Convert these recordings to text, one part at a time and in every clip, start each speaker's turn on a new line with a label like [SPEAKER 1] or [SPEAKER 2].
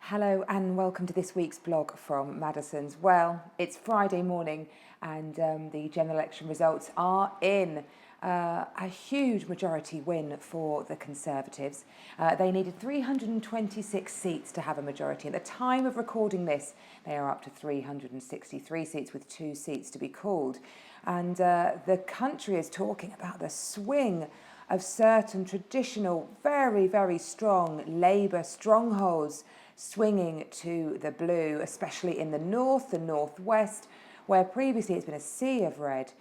[SPEAKER 1] Hello and welcome to this week's blog from Maddisons. Well, it's Friday morning and the general election results are in. A huge majority win for the Conservatives. They needed 326 seats to have a majority. At the time of recording this, they are up to 363 seats with 2 seats to be called. And the country is talking about the swing of certain traditional, very, very strong Labour strongholds swinging to the blue, especially in the north, the northwest, where previously it's been a sea of red.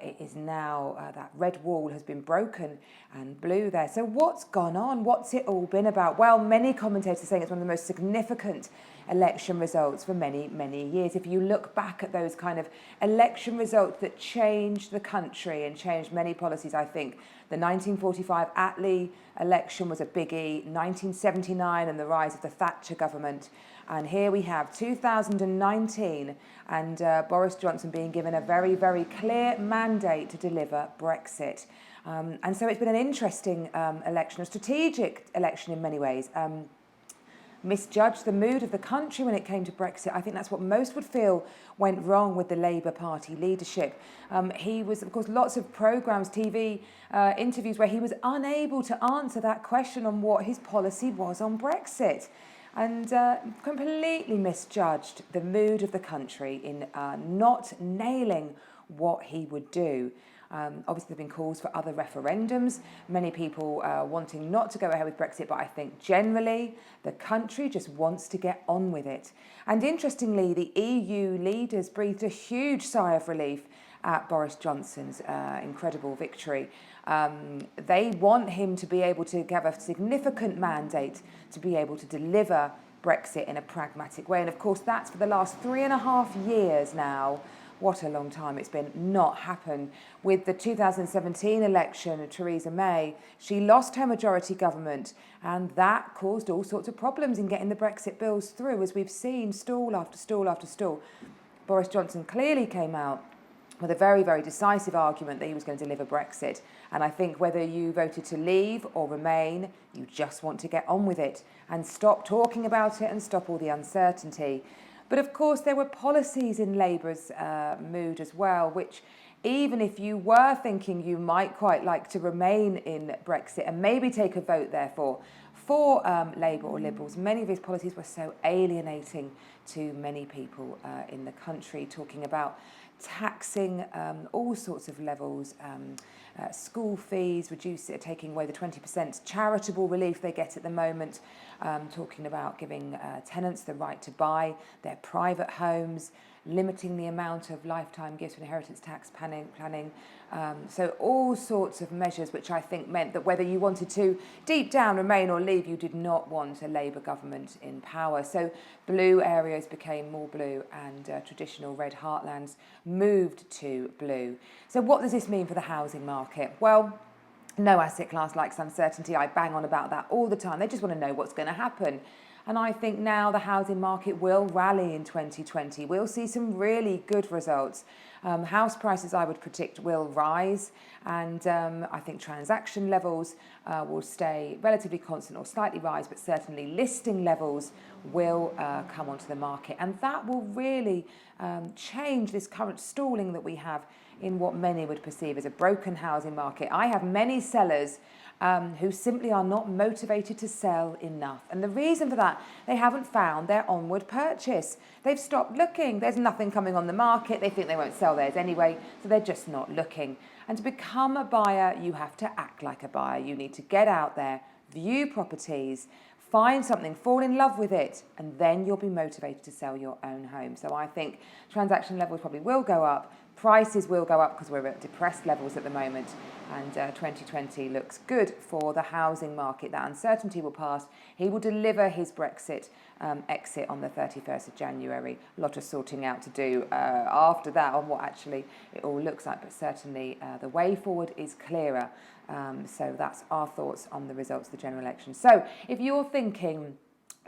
[SPEAKER 1] It is now that red wall has been broken and blue there. So what's gone on? What's it all been about? Well, many commentators are saying it's one of the most significant election results for many, many years. If you look back at those kind of election results that changed the country and changed many policies, I think the 1945 Attlee election was a biggie, 1979 and the rise of the Thatcher government. And here we have 2019 and Boris Johnson being given a very, very clear mandate to deliver Brexit. And so it's been an interesting election, a strategic election in many ways. Misjudged the mood of the country when it came to Brexit. I think that's what most would feel went wrong with the Labour Party leadership. He was, of course, lots of programmes, TV interviews where he was unable to answer that question on what his policy was on Brexit. And completely misjudged the mood of the country in not nailing what he would do. Obviously, there have been calls for other referendums, many people wanting not to go ahead with Brexit, but I think generally the country just wants to get on with it. And interestingly, the EU leaders breathed a huge sigh of relief at Boris Johnson's incredible victory. They want him to be able to have a significant mandate to be able to deliver Brexit in a pragmatic way. And of course, that's for the last 3.5 years now. What a long time it's been, not happened. With the 2017 election, Theresa May, she lost her majority government and that caused all sorts of problems in getting the Brexit bills through, as we've seen stall after stall after stall. Boris Johnson clearly came out with a very, very decisive argument that he was going to deliver Brexit. And I think whether you voted to leave or remain, you just want to get on with it and stop talking about it and stop all the uncertainty. But of course, there were policies in Labour's mood as well, which even if you were thinking you might quite like to remain in Brexit and maybe take a vote therefore for Labour or Liberals, many of his policies were so alienating to many people in the country, talking about taxing all sorts of levels, school fees, taking away the 20% charitable relief they get at the moment, talking about giving tenants the right to buy their private homes, limiting the amount of lifetime gifts and inheritance tax planning. So all sorts of measures which I think meant that whether you wanted to deep down remain or leave, you did not want a Labour government in power. So blue areas became more blue and traditional red heartlands moved to blue. So what does this mean for the housing market? Well, no asset class likes uncertainty. I bang on about that all the time. They just want to know what's going to happen. And I think now the housing market will rally in 2020. We'll see some really good results. House prices, I would predict, will rise. And I think transaction levels will stay relatively constant or slightly rise, but certainly listing levels will come onto the market. And that will really change this current stalling that we have in what many would perceive as a broken housing market. I have many sellers who simply are not motivated to sell enough. And the reason for that, they haven't found their onward purchase. They've stopped looking. There's nothing coming on the market. They think they won't sell theirs anyway, so they're just not looking. And to become a buyer, you have to act like a buyer. You need to get out there, view properties, find something, fall in love with it, and then you'll be motivated to sell your own home. So I think transaction levels probably will go up. Prices will go up because we're at depressed levels at the moment, and 2020 looks good for the housing market. That uncertainty will pass. He will deliver his Brexit exit on the 31st of January. A lot of sorting out to do after that on what actually it all looks like, but certainly the way forward is clearer. So that's our thoughts on the results of the general election. So if you're thinking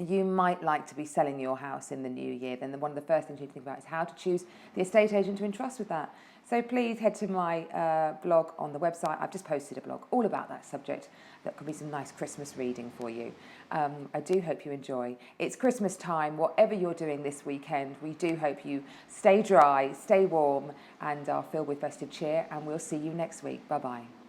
[SPEAKER 1] you might like to be selling your house in the new year, then one of the first things you need to think about is how to choose the estate agent to entrust with that. So please head to my blog on the website. I've just posted a blog all about that subject. That could be some nice Christmas reading for you. I do hope you enjoy. It's Christmas time. Whatever you're doing this weekend, we do hope you stay dry, stay warm, and are filled with festive cheer. And we'll see you next week. Bye-bye.